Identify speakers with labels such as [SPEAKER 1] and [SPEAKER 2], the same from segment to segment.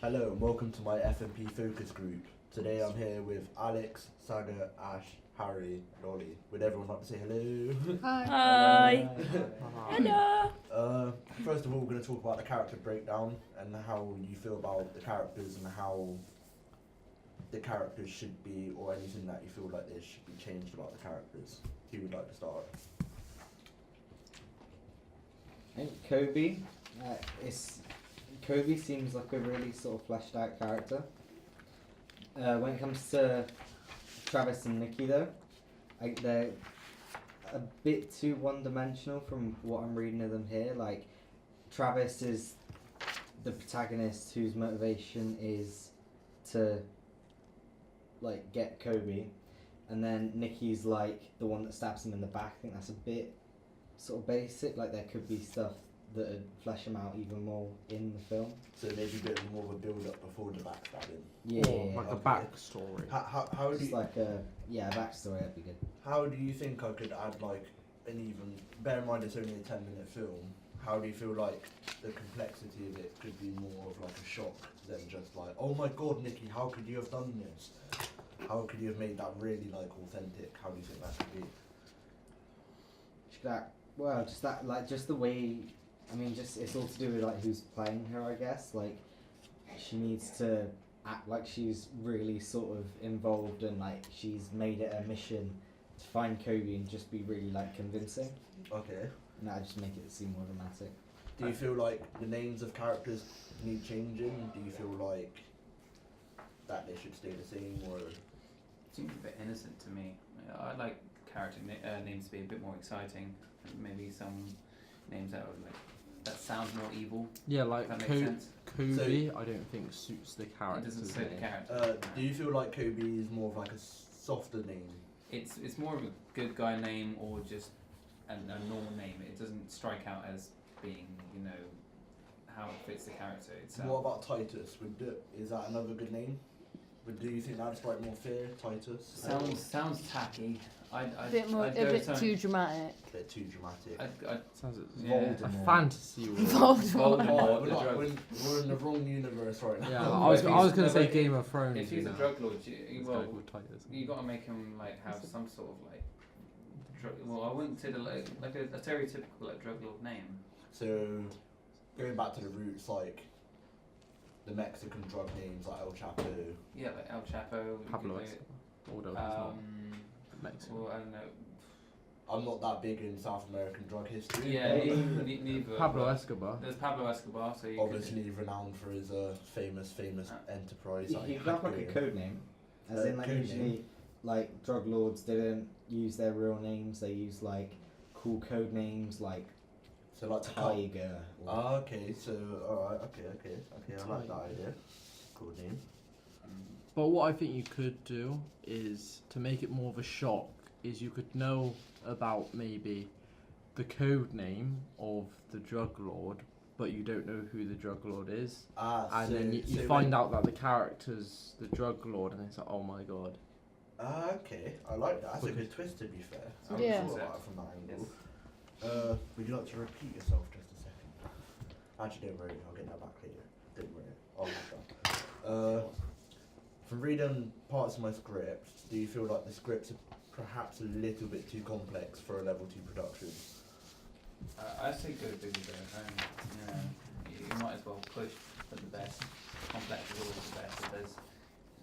[SPEAKER 1] Hello and welcome to my FMP focus group. Today I'm here with Alex, Saga, Ash, Harry, and Ollie. Would everyone like to say hello?
[SPEAKER 2] Hi.
[SPEAKER 3] Hello.
[SPEAKER 1] First of all, we're going to talk about the character breakdown and how you feel about the characters and how the characters should be, or anything that you feel like there should be changed about the characters. Who would like to start?
[SPEAKER 4] I think Kobe. Kobe seems like a really sort of fleshed out character. When it comes to Travis and Nikki, though, they're a bit too one-dimensional from what I'm reading of them here. Like, Travis is the protagonist whose motivation is to like get Kobe, and then Nikki's like the one that stabs him in the back. I think that's a bit sort of basic. Like, there could be stuff that would flesh him out even more in the film.
[SPEAKER 1] So maybe a bit more of a build-up before the backstabbing.
[SPEAKER 4] Yeah,
[SPEAKER 3] Like a
[SPEAKER 1] Okay.
[SPEAKER 3] backstory.
[SPEAKER 1] How do
[SPEAKER 4] just
[SPEAKER 1] you,
[SPEAKER 4] like a backstory. That'd be good.
[SPEAKER 1] how do you think I could add like an even, bear in mind it's only a 10-minute film, how do you feel like the complexity of it could be more of like a shock than just like, oh my god, Nikki, how could you have done this? How could you have made that really like authentic? How do you think that could be?
[SPEAKER 4] Just the way. I mean, just it's all to do with like who's playing her, I guess. Like, she needs to act like she's really sort of involved and like she's made it a mission to find Kobe and just be really like convincing.
[SPEAKER 1] Okay.
[SPEAKER 4] And that just make it seem more dramatic.
[SPEAKER 1] Do you feel like the names of characters need changing? Do you feel like that they should stay the same, or
[SPEAKER 2] Seems a bit innocent to me. I'd like character names to be a bit more exciting. Maybe some names that sound more evil.
[SPEAKER 3] Yeah, like
[SPEAKER 2] If that makes sense.
[SPEAKER 3] Kobe, I don't think suits the
[SPEAKER 2] It
[SPEAKER 3] character.
[SPEAKER 2] doesn't suit the character.
[SPEAKER 1] do you feel like Kobe is more of like a softer name?
[SPEAKER 2] It's more of a good guy name or just a normal name. It doesn't strike out as being, how it fits the character itself.
[SPEAKER 1] What about Titus? Is that another good name? Do you think that's like more fair, Titus?
[SPEAKER 2] Sounds tacky.
[SPEAKER 5] A bit too dramatic.
[SPEAKER 1] A bit too dramatic.
[SPEAKER 3] Sounds
[SPEAKER 2] Yeah.
[SPEAKER 3] a
[SPEAKER 1] Voldemort.
[SPEAKER 3] fantasy world.
[SPEAKER 2] Voldemort,
[SPEAKER 1] we're,
[SPEAKER 2] the
[SPEAKER 1] not-
[SPEAKER 2] drug.
[SPEAKER 1] we're in the wrong universe right now.
[SPEAKER 3] Yeah,
[SPEAKER 2] No,
[SPEAKER 3] I was
[SPEAKER 2] but
[SPEAKER 3] going to
[SPEAKER 2] if
[SPEAKER 3] say
[SPEAKER 2] he's-
[SPEAKER 3] Game of Thrones.
[SPEAKER 2] If he's a drug lord, you
[SPEAKER 3] you
[SPEAKER 2] got to make him have some sort of I wouldn't say like a stereotypical drug lord name.
[SPEAKER 1] So, going back to the roots, like the Mexican drug names like El Chapo.
[SPEAKER 2] Yeah, like El Chapo. you
[SPEAKER 3] Pablo
[SPEAKER 2] could
[SPEAKER 3] Escobar.
[SPEAKER 2] do
[SPEAKER 3] Although
[SPEAKER 2] it.
[SPEAKER 3] he's not Mexican.
[SPEAKER 2] Well, I don't know.
[SPEAKER 1] I'm not that big in South American drug history.
[SPEAKER 2] Yeah, neither.
[SPEAKER 3] Pablo
[SPEAKER 2] but
[SPEAKER 3] Escobar.
[SPEAKER 2] There's Pablo Escobar, so you
[SPEAKER 1] Obviously renowned for his famous enterprise.
[SPEAKER 4] You
[SPEAKER 1] that
[SPEAKER 4] could have like a
[SPEAKER 1] doing.
[SPEAKER 4] code name, as in like
[SPEAKER 1] Code
[SPEAKER 4] usually
[SPEAKER 1] name.
[SPEAKER 4] like drug lords didn't use their real names. They use like cool code names like
[SPEAKER 1] So like
[SPEAKER 4] Tiger. Or
[SPEAKER 1] Ah, okay. So alright. Okay. I like that idea. Cool name.
[SPEAKER 3] But what I think you could do is, to make it more of a shock, is you could know about maybe the code name of the drug lord, but you don't know who the drug lord is.
[SPEAKER 1] Ah,
[SPEAKER 3] And
[SPEAKER 1] so,
[SPEAKER 3] then you
[SPEAKER 1] so
[SPEAKER 3] find out that the character's the drug lord, and it's like, oh my god.
[SPEAKER 1] Ah, okay. I like that. That's a
[SPEAKER 3] Because-
[SPEAKER 1] good twist, to be fair. I
[SPEAKER 5] Yeah.
[SPEAKER 1] haven't thought about it from that angle. Would you like to repeat yourself just a second? Actually, don't worry. I'll get that back later. Don't worry. I'll have that. From reading parts of my script, do you feel like the scripts are perhaps a little bit too complex for a level 2 production?
[SPEAKER 2] I say go big or go home. You might as well push for the best. Complex is always the best. If there's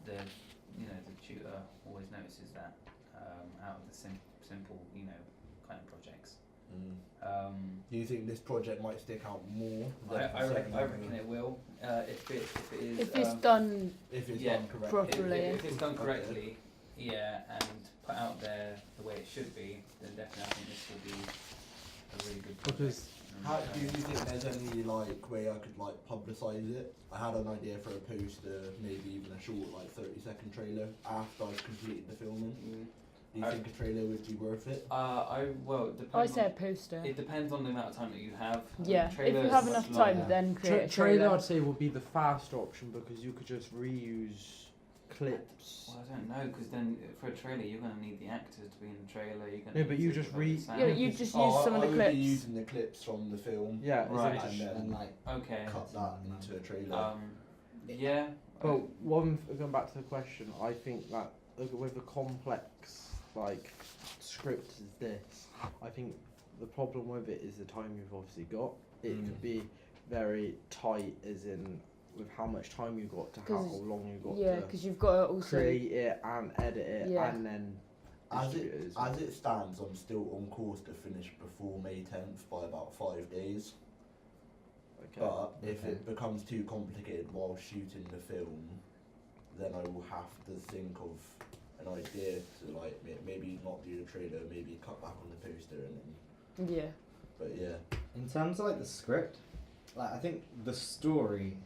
[SPEAKER 2] the tutor always notices that out of the simple kind of projects.
[SPEAKER 1] Do you think this project might stick out more? Than
[SPEAKER 2] I
[SPEAKER 1] Second
[SPEAKER 2] reckon
[SPEAKER 1] Amendment?
[SPEAKER 2] it will. If it is.
[SPEAKER 5] If it's done
[SPEAKER 1] If it's
[SPEAKER 2] Yeah,
[SPEAKER 1] done correctly.
[SPEAKER 5] properly.
[SPEAKER 2] If it's done
[SPEAKER 1] Okay.
[SPEAKER 2] correctly, and put out there the way it should be, then definitely I think this will be a really good project.
[SPEAKER 3] Because
[SPEAKER 1] How do you think there's any way I could publicise it? I had an idea for a poster, maybe even a short 30-second trailer after I've completed the filming. Do you think a trailer would be worth it?
[SPEAKER 2] It depends.
[SPEAKER 5] I say a poster.
[SPEAKER 2] It depends on the amount of time that you have.
[SPEAKER 5] Yeah, if
[SPEAKER 2] Trailer
[SPEAKER 5] you
[SPEAKER 2] is
[SPEAKER 5] have
[SPEAKER 2] much
[SPEAKER 5] enough time,
[SPEAKER 2] longer.
[SPEAKER 5] then create a
[SPEAKER 3] trailer,
[SPEAKER 5] trailer.
[SPEAKER 3] I'd say, would be the faster option, because you could just reuse clips.
[SPEAKER 2] Well, I don't know, because then for a trailer you're going to need the actors to be in the trailer. You're going
[SPEAKER 3] No, but you just
[SPEAKER 5] Yeah, you just use some of the
[SPEAKER 1] I would
[SPEAKER 5] clips.
[SPEAKER 1] be using the clips from the film.
[SPEAKER 3] Yeah,
[SPEAKER 2] Right.
[SPEAKER 3] it's
[SPEAKER 1] And then
[SPEAKER 4] and like
[SPEAKER 2] Okay.
[SPEAKER 1] cut that into a trailer.
[SPEAKER 2] Yeah.
[SPEAKER 3] But going back to the question, I think that with a complex like script as this, I think the problem with it is the time you've obviously got. It could be very tight, as in with how much time you got to how
[SPEAKER 5] 'Cause-
[SPEAKER 3] long you got
[SPEAKER 5] Yeah,
[SPEAKER 3] to
[SPEAKER 5] because you've got to also.
[SPEAKER 3] create it and edit it
[SPEAKER 5] Yeah.
[SPEAKER 3] and then
[SPEAKER 1] As
[SPEAKER 3] distribute
[SPEAKER 1] it
[SPEAKER 3] as well.
[SPEAKER 1] as it stands, I'm still on course to finish before May 10th by about 5 days.
[SPEAKER 3] Okay.
[SPEAKER 1] But if
[SPEAKER 4] Okay.
[SPEAKER 1] it becomes too complicated while shooting the film, then I will have to think of an idea to like maybe not do the trailer, maybe cut back on the poster, and then.
[SPEAKER 5] Yeah.
[SPEAKER 1] But yeah,
[SPEAKER 4] In terms of like the script, like I think the story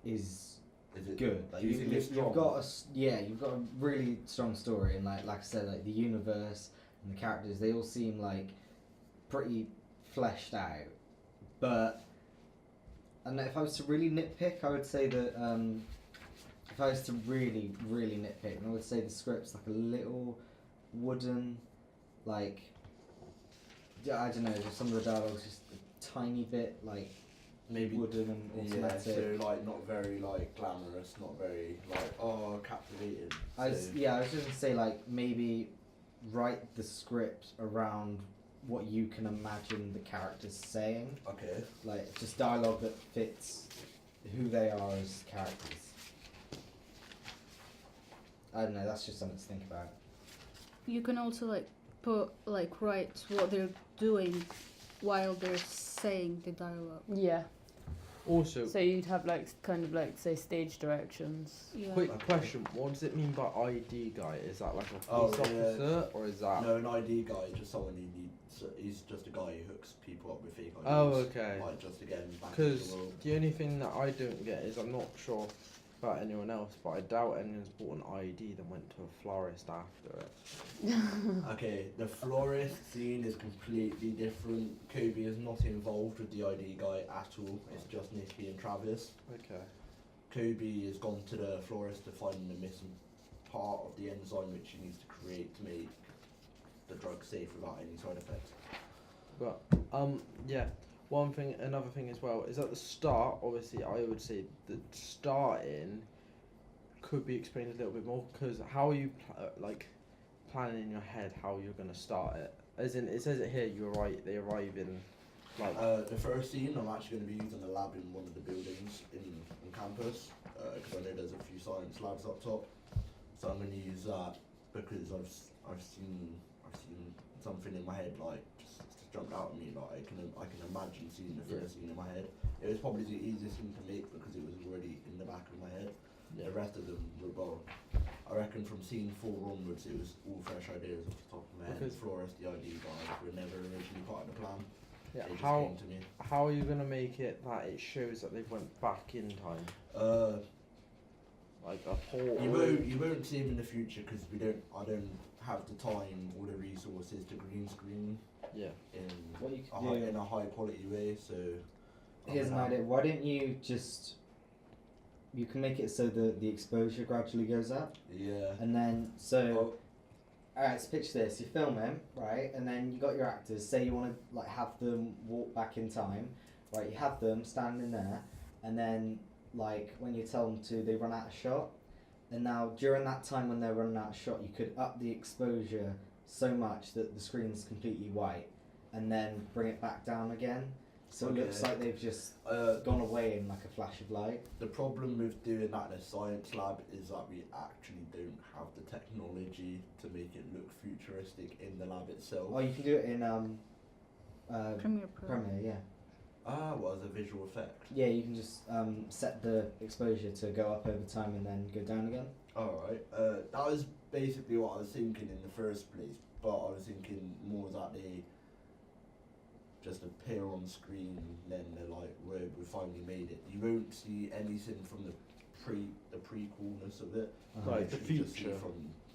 [SPEAKER 4] is
[SPEAKER 1] is it
[SPEAKER 4] good. Like
[SPEAKER 1] Do you think it's
[SPEAKER 4] you've
[SPEAKER 1] strong?
[SPEAKER 4] got you've got a really strong story, and like I said, like the universe and the characters, they all seem like pretty fleshed out. But and if I was to really nitpick, I would say that if I was to really nitpick, I would say the script's like a little wooden, like I don't know, just some of the dialogue's just a tiny bit like
[SPEAKER 1] Maybe
[SPEAKER 4] wooden and
[SPEAKER 1] yeah,
[SPEAKER 4] automatic.
[SPEAKER 1] so like not very like glamorous, not very like captivating.
[SPEAKER 4] I was just gonna say like maybe write the script around what you can imagine the characters saying,
[SPEAKER 1] Okay.
[SPEAKER 4] like just dialogue that fits who they are as characters. I don't know. That's just something to think about.
[SPEAKER 6] You can also write what they're doing while they're saying the dialogue.
[SPEAKER 5] Yeah.
[SPEAKER 3] Also,
[SPEAKER 5] So you'd have kind of like say stage directions.
[SPEAKER 6] Yeah.
[SPEAKER 3] quick
[SPEAKER 1] Okay.
[SPEAKER 3] question: what does it mean by ID guy? Is that like a
[SPEAKER 1] Oh,
[SPEAKER 3] police
[SPEAKER 1] yeah.
[SPEAKER 3] officer, or is that?
[SPEAKER 1] No, an ID guy, just someone who needs. He's just a guy who hooks people up with fake IDs.
[SPEAKER 3] Oh, okay.
[SPEAKER 1] Like just to get him back into
[SPEAKER 3] Because
[SPEAKER 1] the world.
[SPEAKER 3] the only thing that I don't get is I'm not sure about anyone else, but I doubt anyone's bought an ID then went to a florist after it.
[SPEAKER 1] Okay, the florist scene is completely different. Kobe is not involved with the ID guy at all. It's just Nicky and Travis.
[SPEAKER 3] Okay.
[SPEAKER 1] Kobe has gone to the florist to find the missing part of the enzyme which he needs to create to make the drug safe without any side effects.
[SPEAKER 3] But yeah. Another thing as well is at the start. Obviously, I would say the starting could be explained a little bit more, because how are you planning in your head how you're gonna start it? As in, it says it here. They arrive in like.
[SPEAKER 1] The first scene, I'm actually going to be using a lab in one of the buildings in campus, because I know there's a few science labs up top. So I'm going to use that because I've seen something in my head like just jumped out at me. Like I can imagine seeing the first scene in my head. It was probably the easiest thing to make because it was already in the back of my head.
[SPEAKER 3] Yeah.
[SPEAKER 1] The rest of them were I reckon from scene 4 onwards, it was all fresh ideas off the top of my head.
[SPEAKER 3] Because-
[SPEAKER 1] Florist, the ID guys were never originally part of the plan.
[SPEAKER 3] Yeah.
[SPEAKER 1] They just
[SPEAKER 3] How
[SPEAKER 1] came to me.
[SPEAKER 3] how are you gonna make it that it shows that they've went back in time, like a portal?
[SPEAKER 1] You won't see him in the future because I don't have the time or the resources to green screen
[SPEAKER 3] Yeah.
[SPEAKER 1] in
[SPEAKER 4] What you could do.
[SPEAKER 1] in a high quality way. So
[SPEAKER 4] Here's an idea. Why don't you just? You can make it so the exposure gradually goes up,
[SPEAKER 1] Yeah.
[SPEAKER 4] and then so.
[SPEAKER 1] Oh,
[SPEAKER 4] Alright, so picture this, you film him, right, and then you got your actors, say you want to have them walk back in time, right, you have them standing there, and then when you tell them to, they run out of shot, and now during that time when they're running out of shot, you could up the exposure so much that the screen's completely white, and then bring it back down again, so it looks
[SPEAKER 1] Okay.
[SPEAKER 4] like they've just
[SPEAKER 1] uh,
[SPEAKER 4] gone away in like a flash of light.
[SPEAKER 1] the problem with doing that in a science lab is that we actually don't have the technology to make it look futuristic in the lab itself.
[SPEAKER 4] Oh, you can do it in
[SPEAKER 6] Premiere Pro.
[SPEAKER 4] Premiere, yeah.
[SPEAKER 1] As a visual effect.
[SPEAKER 4] Yeah, you can just set the exposure to go up over time and then go down again.
[SPEAKER 1] Alright, that was basically what I was thinking in the first place, but I was thinking more that they just appear on screen, then they're like, we finally made it. You won't see anything from the prequelness of it.
[SPEAKER 3] Right, the
[SPEAKER 1] Literally just see
[SPEAKER 3] future.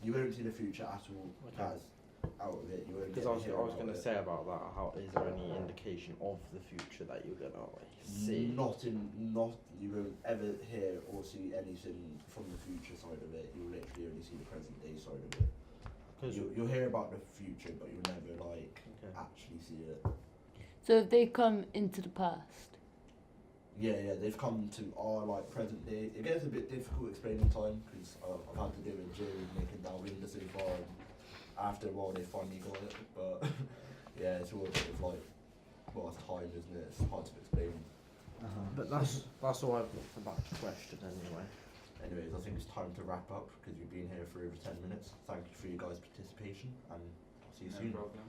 [SPEAKER 1] you won't see the future at all.
[SPEAKER 3] Okay.
[SPEAKER 1] That's out of it. You won't
[SPEAKER 3] Because
[SPEAKER 1] get
[SPEAKER 3] I was
[SPEAKER 1] to hear
[SPEAKER 3] going
[SPEAKER 1] about
[SPEAKER 3] to
[SPEAKER 1] it.
[SPEAKER 3] say about that. How is there any indication of the future that you're gonna see?
[SPEAKER 1] Not you won't ever hear or see anything from the future side of it. You'll literally only see the present day side of it.
[SPEAKER 3] 'Cause-
[SPEAKER 1] You'll hear about the future, but you'll never
[SPEAKER 3] Okay.
[SPEAKER 1] actually see it.
[SPEAKER 5] So if they come into the past,
[SPEAKER 1] Yeah, they've come to our like present day. It gets a bit difficult explaining time because I've had to do it during making Dalvinda so far, and after a while they finally got it. But yeah, it's all a bit of like, well, it's time, isn't it? It's hard to explain.
[SPEAKER 3] But that's all I've got for that question anyway.
[SPEAKER 1] Anyways, I think it's time to wrap up because we've been here for over 10 minutes. Thank you for your guys' participation, and I'll see you
[SPEAKER 2] No
[SPEAKER 1] soon.
[SPEAKER 2] problem.